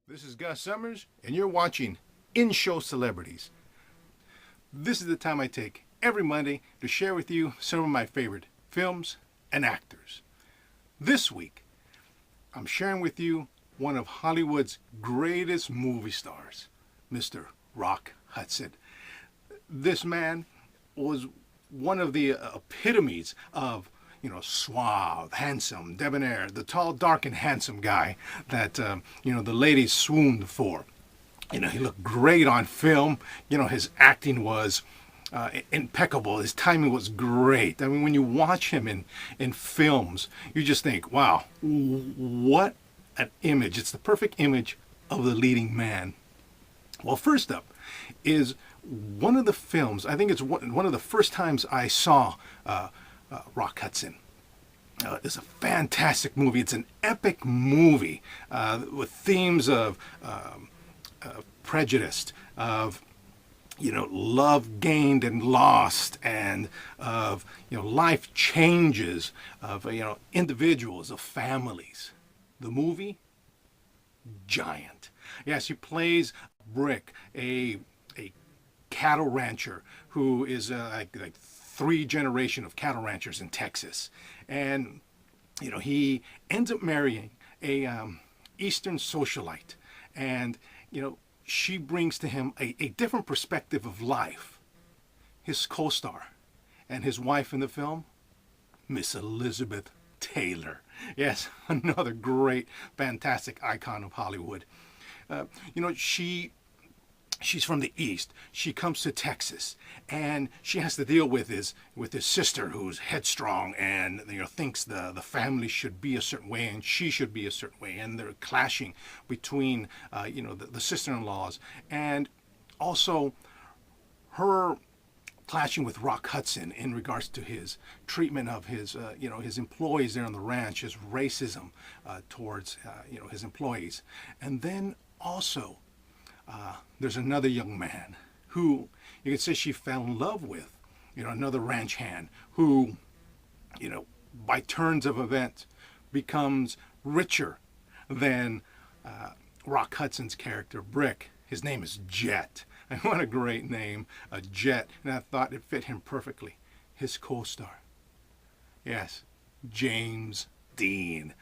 This is Gus Summers, and you're watching In-Show Celebrities. This is the time I take every Monday to share with you some of my favorite films and actors. This week, I'm sharing with you one of Hollywood's greatest movie stars, Mr. Rock Hudson. This man was one of the epitomes of suave, handsome, debonair, the tall, dark, and handsome guy that, the ladies swooned for. He looked great on film. His acting was impeccable. His timing was great. I mean, when you watch him in films, you just think, wow, what an image. It's the perfect image of the leading man. Well, first up is one of the films, I think it's one of the first times I saw Rock Hudson. It's a fantastic movie. It's an epic movie with themes of prejudice, of love gained and lost, and of life changes, of individuals, of families. The movie, Giant. Yes, he plays Brick, a cattle rancher who is like three generation of cattle ranchers in Texas, and he ends up marrying a Eastern socialite, and she brings to him a different perspective of life. His co-star and his wife in the film, Miss Elizabeth Taylor. Yes, another great, fantastic icon of Hollywood. She's from the East. She comes to Texas, and she has to deal with his sister, who's headstrong and thinks the family should be a certain way and she should be a certain way, and they're clashing between the sister-in-laws, and also her clashing with Rock Hudson in regards to his treatment of his employees there on the ranch, his racism towards his employees, and then also. There's another young man who you could say she fell in love with, another ranch hand who, by turns of events becomes richer than Rock Hudson's character, Brick. His name is Jet. And what a great name, a Jet. And I thought it fit him perfectly. His co-star. Yes, James Dean.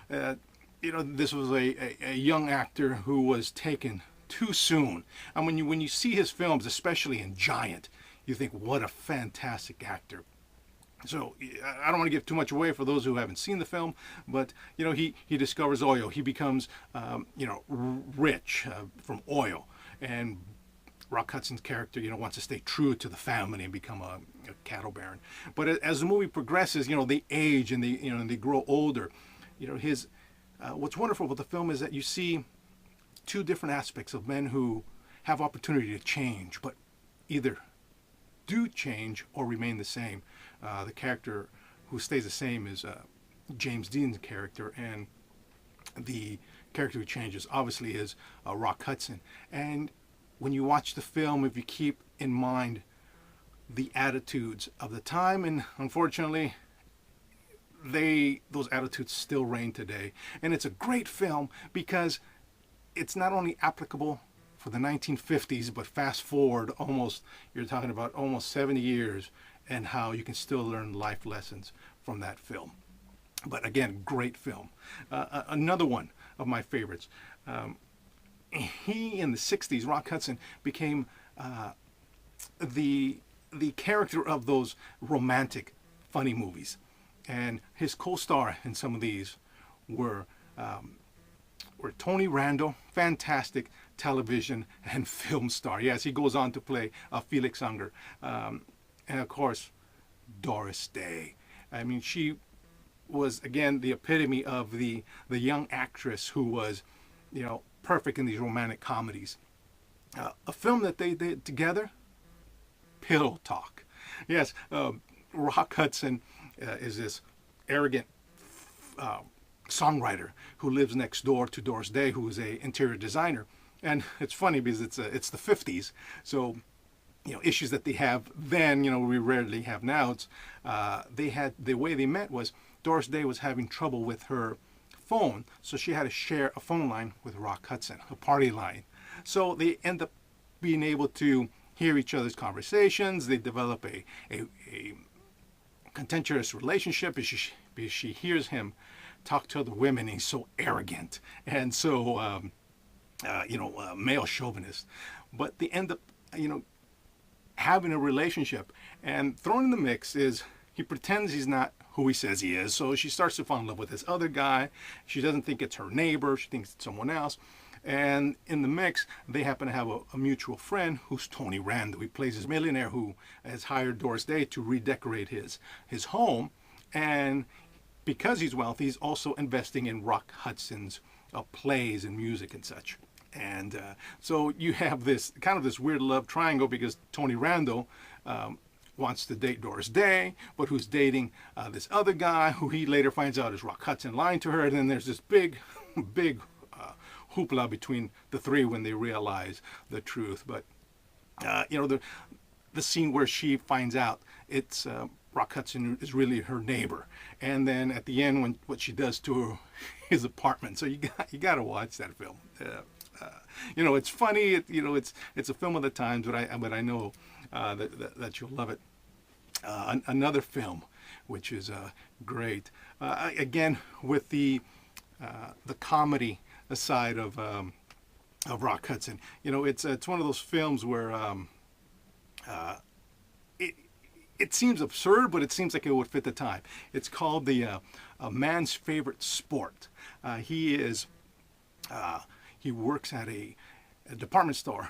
This was a young actor who was taken too soon. And when you see his films, especially in Giant, you think, what a fantastic actor. So I don't want to give too much away for those who haven't seen the film, but he discovers oil. He becomes rich from oil, and Rock Hudson's character wants to stay true to the family and become a cattle baron. But as the movie progresses, they age and they grow older. His what's wonderful about the film is that you see two different aspects of men who have opportunity to change, but either do change or remain the same. The character who stays the same is James Dean's character, and the character who changes obviously is Rock Hudson. And when you watch the film, if you keep in mind the attitudes of the time, and unfortunately those attitudes still reign today. And it's a great film because it's not only applicable for the 1950s, but fast forward you're talking about almost 70 years, and how you can still learn life lessons from that film. But again, great film. Another one of my favorites. He, in the 60s, Rock Hudson, became the character of those romantic, funny movies. And his co-star in some of these were Tony Randall, fantastic television and film star. Yes, he goes on to play Felix Unger. And of course, Doris Day. I mean, she was, again, the epitome of the young actress who was, perfect in these romantic comedies. A film that they did together, Pillow Talk. Yes, Rock Hudson is this arrogant songwriter who lives next door to Doris Day, who is a interior designer. And it's funny because it's the 50s, so issues that they have then, we rarely have now. It's the way they met was Doris Day was having trouble with her phone, so she had to share a phone line with Rock Hudson, a party line. So they end up being able to hear each other's conversations. They develop a contentious relationship because she hears him talk to other women. And he's so arrogant and so male chauvinist, but they end up having a relationship. And thrown in the mix is he pretends he's not who he says he is. So she starts to fall in love with this other guy. She doesn't think it's her neighbor. She thinks it's someone else. And in the mix, they happen to have a mutual friend who's Tony Randall. He plays this millionaire who has hired Doris Day to redecorate his home. And because he's wealthy, he's also investing in Rock Hudson's plays and music and such. And so you have this kind of this weird love triangle because Tony Randall wants to date Doris Day, but who's dating this other guy who he later finds out is Rock Hudson lying to her. And then there's this big hoopla between the three when they realize the truth. But the scene where she finds out it's Rock Hudson is really her neighbor, and then at the end when what she does to his apartment. So you got to watch that film. It's funny. It's a film of the times, but I know that you'll love it. Another film, which is great. Again, with the comedy side of Rock Hudson. It's one of those films where it seems absurd, but it seems like it would fit the time. It's called A Man's Favorite Sport. He works at a department store,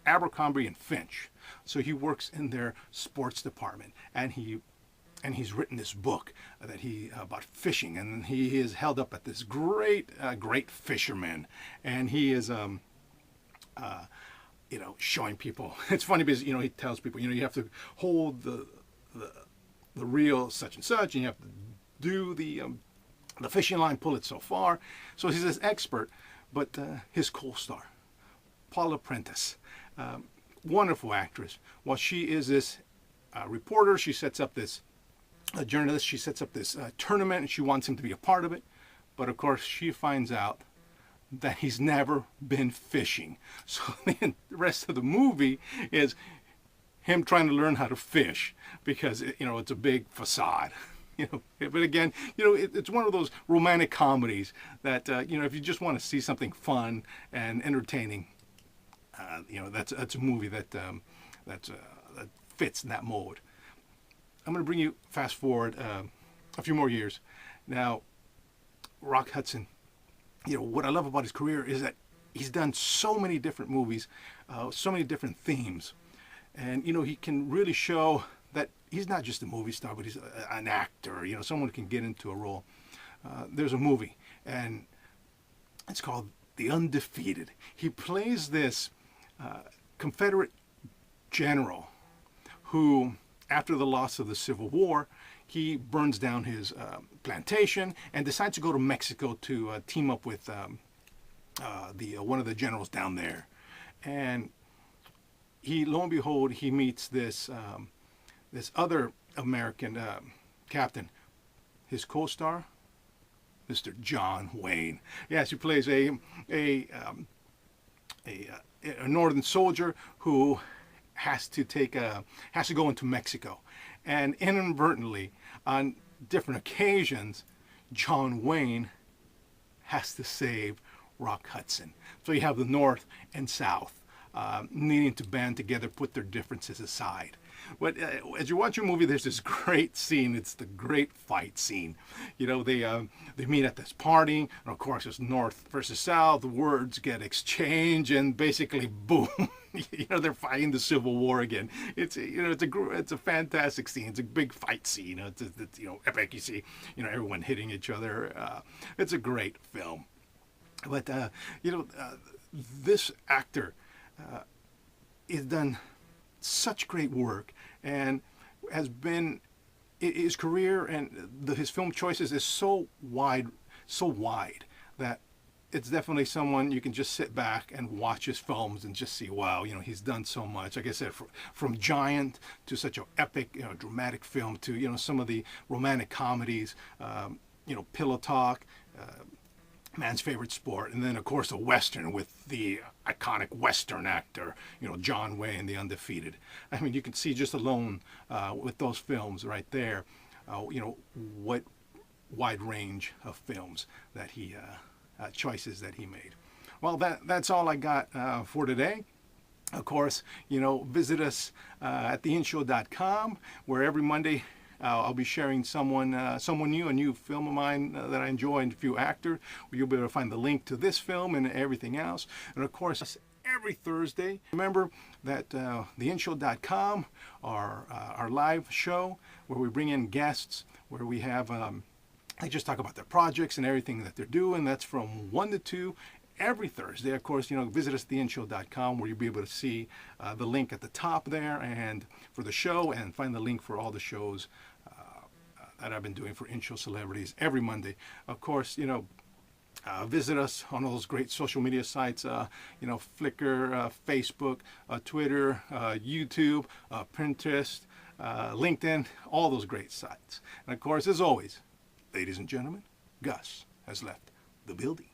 Abercrombie and Finch. So he works in their sports department, and he's written this book about fishing, and he is held up at this great fisherman, and he is showing people. It's funny because he tells people you have to hold the reel such and such, and you have to do the fishing line, pull it so far. So he's this expert, but his co-star, Paula Prentice, wonderful actress. While she is this reporter, she sets up this a journalist. She sets up this tournament, and she wants him to be a part of it. But of course, she finds out that he's never been fishing. So the rest of the movie is him trying to learn how to fish because it's a big facade. But again, it's one of those romantic comedies that if you just want to see something fun and entertaining, that's a movie that fits in that mode. I'm going to bring you fast forward a few more years. Now, Rock Hudson, what I love about his career is that he's done so many different movies, so many different themes. And, he can really show that he's not just a movie star, but he's an actor, someone who can get into a role. There's a movie, and it's called The Undefeated. He plays this Confederate general who, after the loss of the Civil War, he burns down his plantation and decides to go to Mexico to team up with one of the generals down there. And lo and behold, he meets this other American captain, his co-star, Mr. John Wayne. Yes, he plays a northern soldier who has to go into Mexico, and inadvertently, on different occasions, John Wayne has to save Rock Hudson. So you have the North and South needing to band together, put their differences aside. But as you watch your movie, there's this great scene. It's the great fight scene. They meet at this party, and of course it's North versus South. Words get exchanged, and basically, boom, they're fighting the Civil War again. It's a fantastic scene. It's a big fight scene. It's epic. You see, everyone hitting each other. It's a great film. But this actor has done such great work, and has been, his career and his film choices is so wide that it's definitely someone you can just sit back and watch his films and just see, wow, he's done so much. Like I said, from Giant to such an epic, dramatic film to, some of the romantic comedies. Pillow Talk, Man's Favorite Sport, and then of course a Western with the iconic Western actor, John Wayne, the Undefeated. I mean, you can see just alone with those films right there, what wide range of films that he, choices that he made. Well, that's all I got for today. Of course, visit us at theinshow.com, where every Monday I'll be sharing someone new, a new film of mine that I enjoy, and a few actors. You'll be able to find the link to this film and everything else. And of course, every Thursday, remember that theinshow.com, our live show, where we bring in guests, where we have, they just talk about their projects and everything that they're doing. That's from 1 to 2. Every Thursday. Of course, visit us at theinshow.com, where you'll be able to see the link at the top there and for the show, and find the link for all the shows that I've been doing for in-show celebrities every Monday. Of course, visit us on all those great social media sites, Flickr, Facebook, Twitter, YouTube, Pinterest, LinkedIn, all those great sites. And of course, as always, ladies and gentlemen, Gus has left the building.